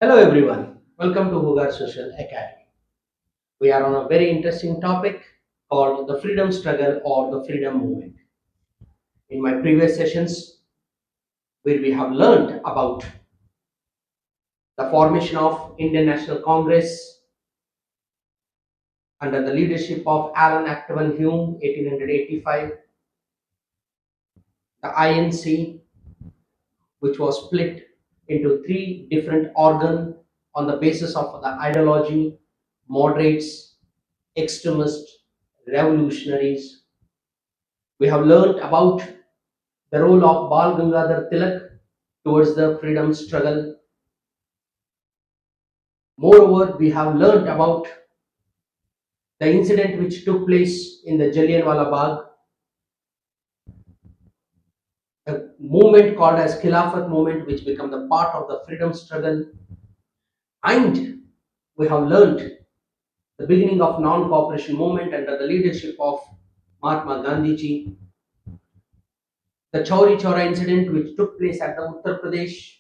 Hello everyone, welcome to Hugar Social Academy. We are on a very interesting topic called the freedom struggle or the freedom movement. In my previous sessions, where we have learned about the formation of Indian National Congress under the leadership of Alan Actavan Hume, 1885, the INC, which was split into three different organs on the basis of the ideology, moderates, extremists, revolutionaries. We have learned about the role of Bal Gangadhar Tilak towards the freedom struggle. Moreover, we have learned about the incident which took place in the Jallianwala Bagh, a movement called as Khilafat movement, which became the part of the freedom struggle. And we have learned the beginning of non-cooperation movement under the leadership of Mahatma Gandhiji, the Chauri Chaura incident which took place at the Uttar Pradesh,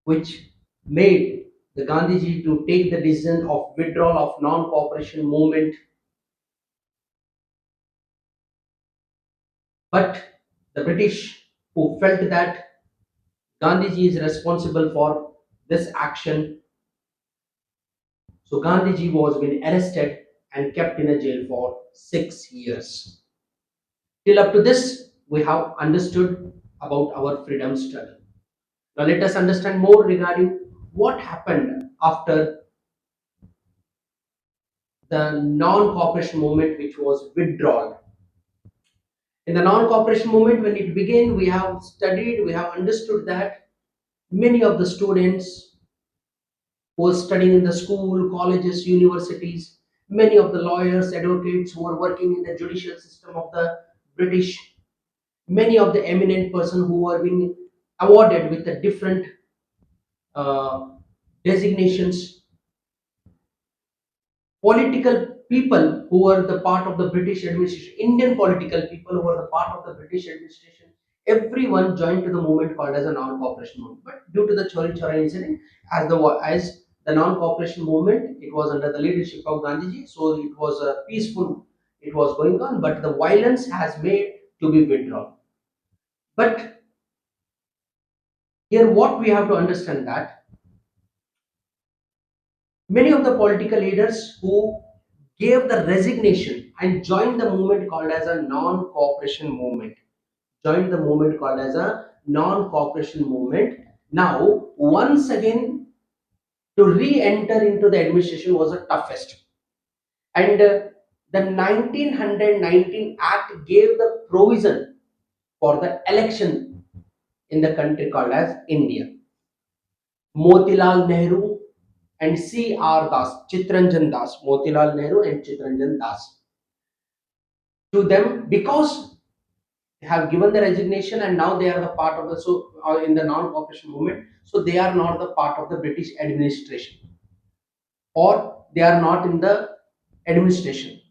which made the Gandhiji to take the decision of withdrawal of non-cooperation movement. But the British, who felt that Gandhiji is responsible for this action, so Gandhiji was being arrested and kept in a jail for 6 years. Till up to this, we have understood about our freedom struggle. Now let us understand more regarding what happened after the non-cooperation movement, which was withdrawn. In the non-cooperation movement, when it began, we have studied, we have understood that many of the students who were studying in the school, colleges, universities, many of the lawyers, advocates who were working in the judicial system of the British, many of the eminent persons who were being awarded with the different uh, designations, political people who were the part of the British administration, Indian political people who were the part of the British administration, everyone joined to the movement called as a non-cooperation movement. But due to the Chori Chora incident, as the non-cooperation movement, it was under the leadership of Gandhiji, so it was a peaceful. It was going on, but the violence has made to be withdrawn. But here, what we have to understand that many of the political leaders who gave the resignation and joined the movement called as a non-cooperation movement. Joined the movement called as a non-cooperation movement. Now, once again, to re-enter into the administration was the toughest. And the 1919 Act gave the provision for the election in the country called as India. Motilal Nehru and C.R. Das, Chitranjan Das, Motilal Nehru and Chitranjan Das. To them, because they have given the resignation and now they are the part of the in the non-cooperation movement, so they are not the part of the British administration or they are not in the administration.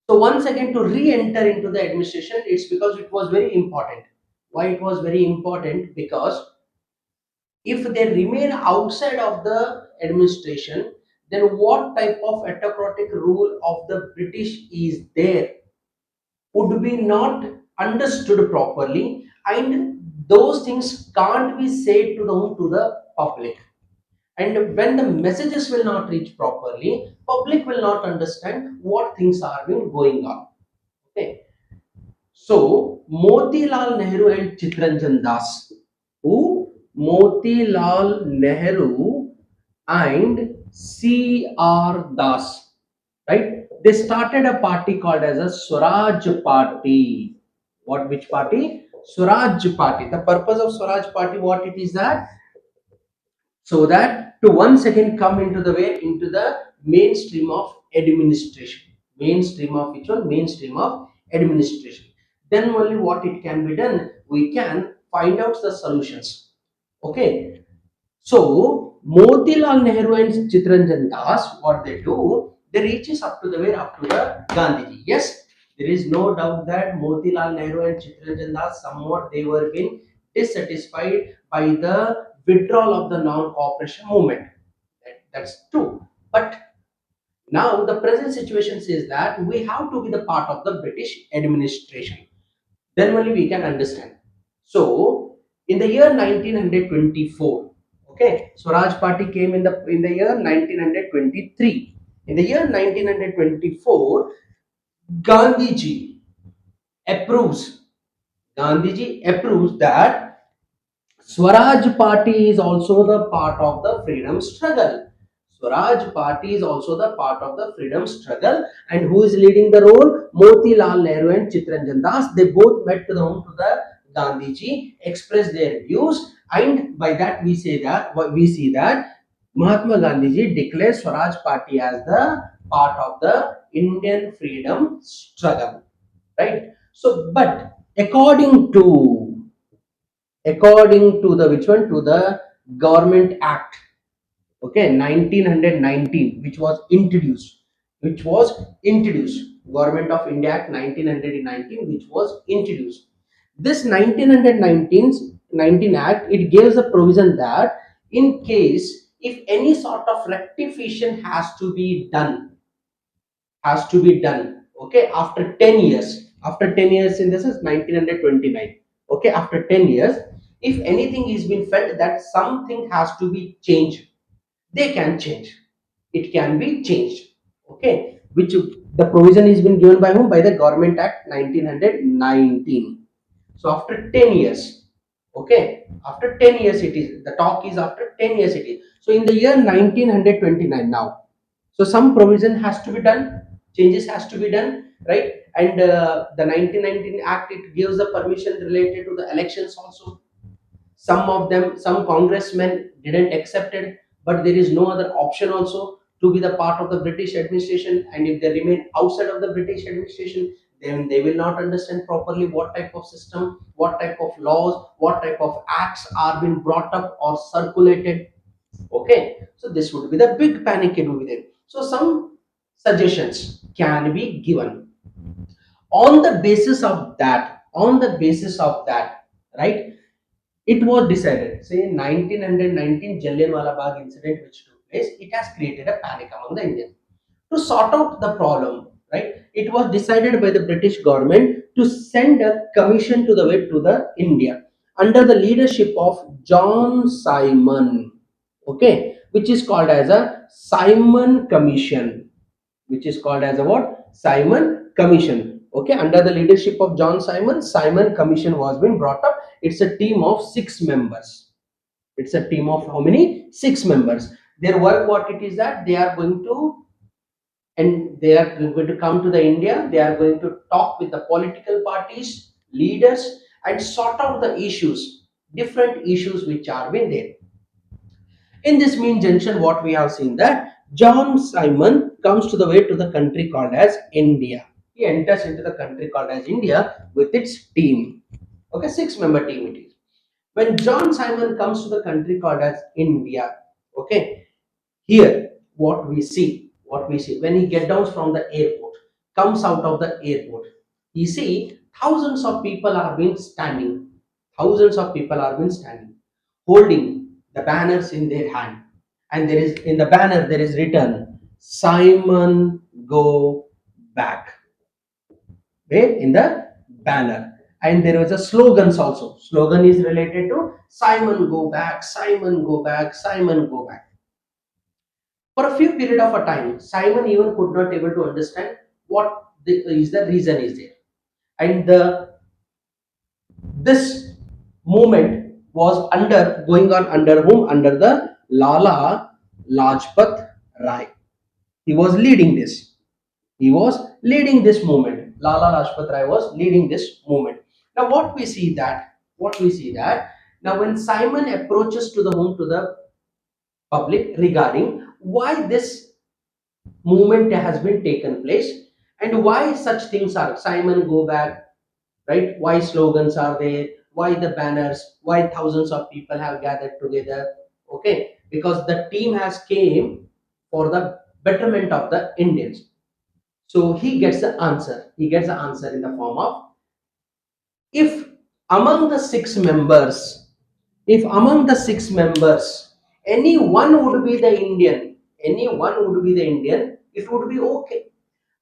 So once again to re-enter into the administration, it's because it was very important. Why it was very important? Because if they remain outside of the administration, then what type of autocratic rule of the British is there would be not understood properly, and those things can't be said to the public. And when the messages will not reach properly, public will not understand what things are being going on. Okay, so Motilal Nehru and Chitranjan Das, who Motilal Nehru and C.R. Das, right? They started a party called as a Swaraj Party. What? Which party? Swaraj Party. The purpose of Swaraj Party, what it is that? So that to once again come into the way into the mainstream of administration. Mainstream of which one? Mainstream of administration. Then only what it can be done, we can find out the solutions. Okay, so Motilal Nehru and Chitranjan Das, what they do, they reaches up to the way up to the Gandhiji. Yes, there is no doubt that Motilal Nehru and Chitranjan Das somewhat they were being dissatisfied by the withdrawal of the non-cooperation movement. That's true. But now the present situation says that we have to be the part of the British administration. Then only we can understand. So in the year 1924, okay, Swaraj Party came in the year 1923. In the year 1924, Gandhiji approves. Gandhiji approves that Swaraj Party is also the part of the freedom struggle. Swaraj Party is also the part of the freedom struggle. And who is leading the role? Motilal Nehru and Chittaranjan Das. They both met to the home to the Gandhiji, expressed their views, and by that we see that Mahatma Gandhiji declares Swaraj Party as the part of the Indian freedom struggle. Right? So, but according to the which one, to the Government Act, okay, 1919, which was introduced Government of India Act 1919, which was introduced. This 1919 Act, it gives a provision that in case if any sort of rectification has to be done, okay, after 10 years, in this is 1929, okay, after 10 years, if anything is been felt that something has to be changed, they can change. It can be changed, okay, which the provision is been given by whom? By the Government Act 1919. So after 10 years, okay, after 10 years, it is the talk is after 10 years it is. So in the year 1929 now, so some provision has to be done, changes has to be done, right? And the 1919 Act, it gives the permission related to the elections also. Some congressmen didn't accept it, but there is no other option also to be the part of the British administration. And if they remain outside of the British administration, then they will not understand properly what type of system, what type of laws, what type of acts are being brought up or circulated. Okay, so this would be the big panic, it would be there. So some suggestions can be given on the basis of that, right? It was decided, say in 1919 Jallianwala Bagh incident which took place, it has created a panic among the Indians. To sort out the problem, right? It was decided by the British government to send a commission to the India under the leadership of John Simon, okay, which is called as a Simon Commission, which is called as a what? Simon Commission. Okay, under the leadership of John Simon, Simon Commission was being brought up. It's a team of 6 members. It's a team of how many? 6 members. Their work, what it is that they are going to come to the India. They are going to talk with the political parties, leaders, and sort out the issues, different issues which are been there. In this mean junction, what we have seen that John Simon comes to the way to the country called as India. He enters into the country called as India with its team. Okay, 6 member team it is. When John Simon comes to the country called as India, okay, here what we see when he get down from the airport, comes out of the airport, he see thousands of people are been standing, holding the banners in their hand, and there is in the banner there is written Simon go back. Where? In the banner. And there was a slogans also. Slogan is related to Simon go back, Simon go back, Simon go back. For a few period of a time, Simon even could not able to understand what is the reason is there. And this movement was going on under whom? Under the Lala Lajpat Rai. He was leading this. He was leading this movement. Lala Lajpat Rai was leading this movement. Now what we see that now when Simon approaches to the home to the public regarding why this movement has been taken place and why such things are Simon go back, right? Why slogans are there? Why the banners? Why thousands of people have gathered together? Okay, because the team has came for the betterment of the Indians. So he gets the answer. He gets the answer in the form of, if among the 6 members, if among the six members any one would be the Indian, any one would be the Indian, it would be okay.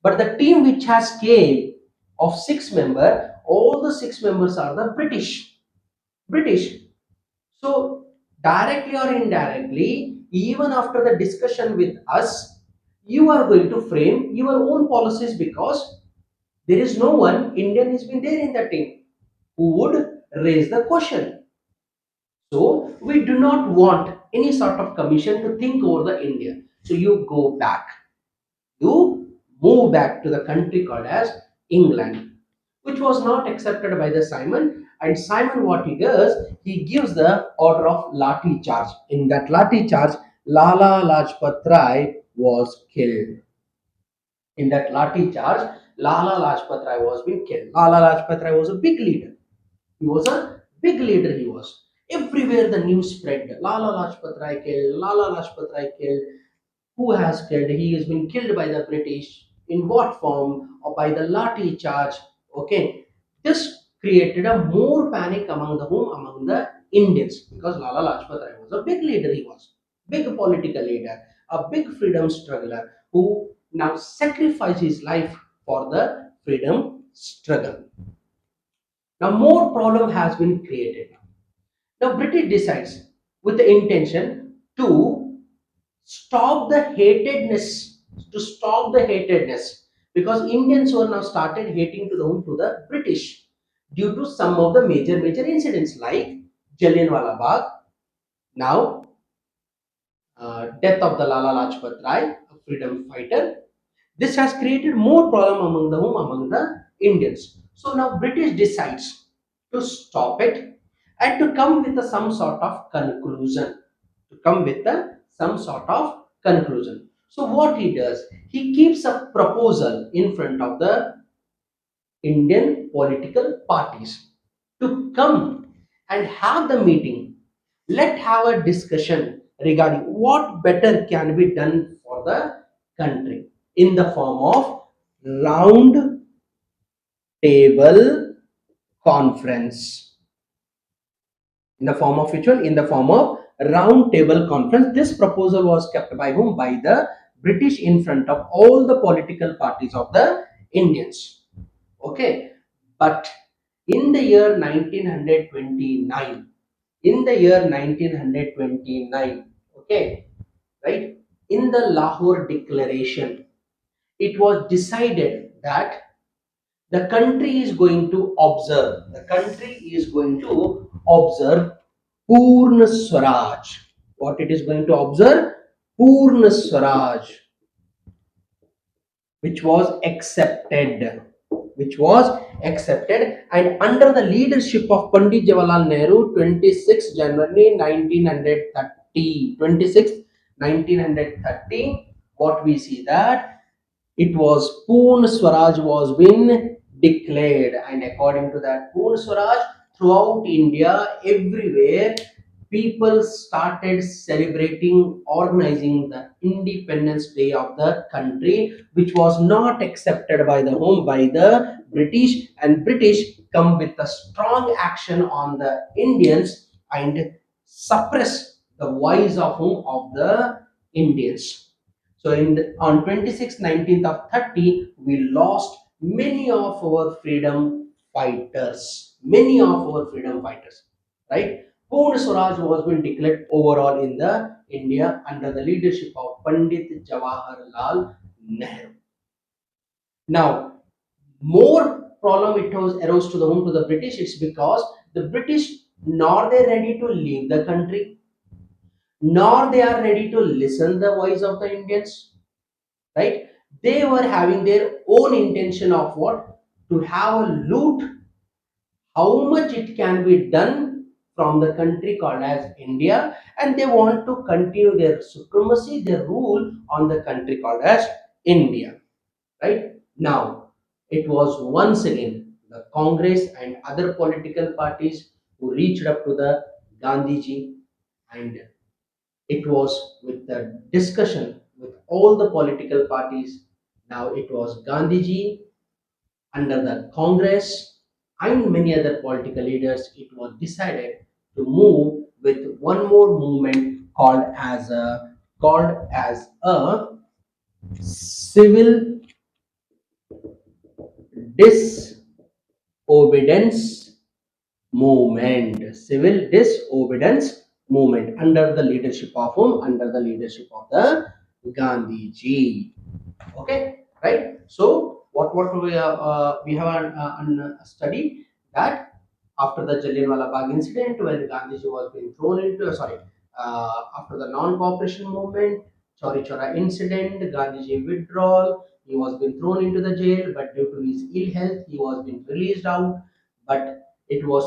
But the team which has came of six member, all the six members are the British. So directly or indirectly, even after the discussion with us, you are going to frame your own policies, because there is no one Indian has been there in the team who would raise the question. So we do not want any sort of commission to think over the India. So you go back, you move back to the country called as England, which was not accepted by the Simon. And Simon, what he does, he gives the order of Lati charge. In that Lati charge, Lala Lajpat Rai was killed. In that Lati charge, Lala Lajpat Rai was being killed. Lala Lajpat Rai was a big leader. He was a big leader. He was everywhere. The news spread. Lala Lajpat Rai killed. Lala Lajpat Rai killed. Who has killed? He has been killed by the British. In what form? Or by the Lati charge. Okay. This created a more panic among the whom? Among the Indians, because Lala Lajpat Rai was a big leader. He was big political leader, a big freedom struggler who now sacrificed his life for the freedom struggle. Now more problem has been created. Now British decides with the intention to stop the hatedness, to stop the hatedness, because Indians were now started hating to the British due to some of the major incidents like Jallianwala Bagh, now death of the Lala Lajpat Rai, a freedom fighter. This has created more problem among the whom? Among the Indians. So now British decides to stop it and to come with some sort of conclusion. To come with some sort of conclusion. So what he does, he keeps a proposal in front of the Indian political parties to come and have the meeting. Let have a discussion regarding what better can be done for the country in the form of round table conference. In the form of which one? In the form of round table conference. This proposal was kept by whom? By the British in front of all the political parties of the Indians. Okay, but in the year 1929, in the year 1929, okay, right, in the Lahore Declaration, it was decided that the country is going to observe, the country is going to observe Poorna Swaraj. What it is going to observe? Poorna Swaraj, which was accepted, which was accepted, and under the leadership of Pandit Jawaharlal Nehru, 26 January 1930, 26 1930, what we see that it was Poorna Swaraj was been declared, and according to that Poorna Swaraj, throughout India, everywhere, people started celebrating, organizing the Independence Day of the country, which was not accepted by the home by the British, and British come with a strong action on the Indians and suppress the voice of whom? Of the Indians. So on 26th, 19th of 30, we lost many of our freedom fighters. Many of our freedom fighters, right? Poorna Swaraj was been declared overall in the India under the leadership of Pandit Jawaharlal Nehru. Now, more problem it was arose to the home to the British. It's because the British nor they ready to leave the country, nor they are ready to listen the voice of the Indians, right? They were having their own intention of what? To have a loot, how much it can be done from the country called as India, and they want to continue their supremacy, their rule on the country called as India, right? Now, it was once again the Congress and other political parties who reached up to the Gandhiji, and it was with the discussion with all the political parties. Now it was Gandhiji under the Congress and many other political leaders. It was decided to move with one more movement called as a civil disobedience movement. Civil disobedience movement under the leadership of whom? Under the leadership of the Gandhiji. Okay, right? So we have a study that after the Jallianwala Bagh incident, when Gandhiji was being thrown into after the non-cooperation movement, Chauri Chora incident, Gandhiji withdrawal, he was being thrown into the jail, but due to his ill health, he was being released out. But it was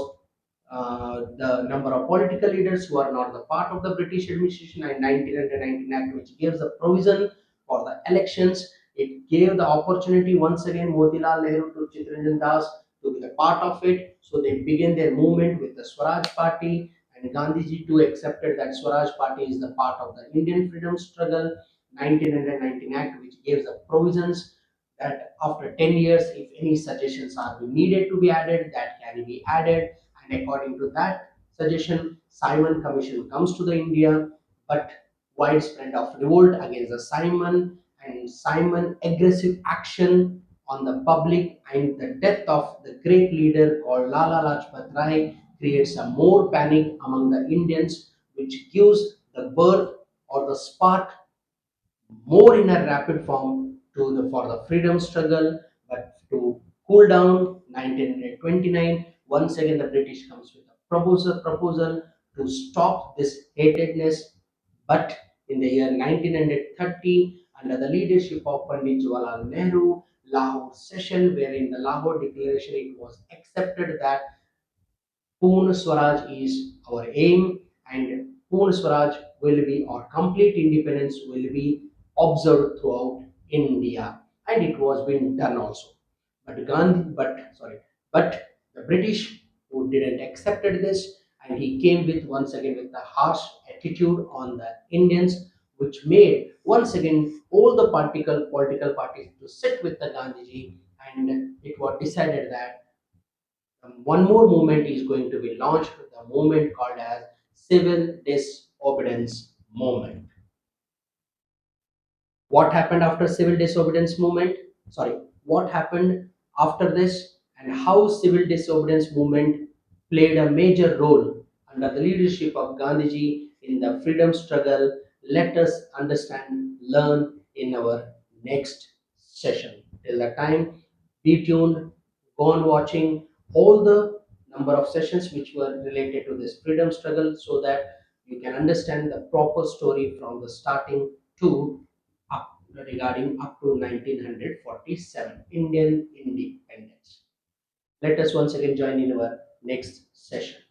the number of political leaders who are not the part of the British administration and 1919 Act, which gives the provision for the elections. It gave the opportunity once again Motilal Nehru to Chittaranjan Das to be the part of it. So they began their movement with the Swaraj Party, and Gandhiji too accepted that Swaraj Party is the part of the Indian freedom struggle. 1919 Act, which gives the provisions that after 10 years, if any suggestions are needed to be added, that can be added. And according to that suggestion, Simon Commission comes to the India, but widespread of revolt against the Simon aggressive action on the public and the death of the great leader called Lala Lajpat Rai creates a more panic among the Indians, which gives the birth or the spark more in a rapid form for the freedom struggle. But to cool down, 1929, once again the British comes with a proposal to stop this hatedness. But in the year 1930, under the leadership of Pandit Jawaharlal Nehru, Lahore session, wherein the Lahore Declaration, it was accepted that Poorna Swaraj is our aim, and Poorna Swaraj will be, or complete independence will be observed throughout India, and it was being done also. But the British who didn't accepted this, and he came with once again with a harsh attitude on the Indians, which made once again all the political parties to sit with the Gandhiji, and it was decided that one more movement is going to be launched, the movement called as civil disobedience movement. What happened after civil disobedience movement? Sorry, what happened after this, and how civil disobedience movement played a major role under the leadership of Gandhiji in the freedom struggle? Let us understand, learn in our next session. Till that time, be tuned, go on watching all the number of sessions which were related to this freedom struggle, so that you can understand the proper story from the starting to up regarding up to 1947 Indian independence. Let us once again join in our next session.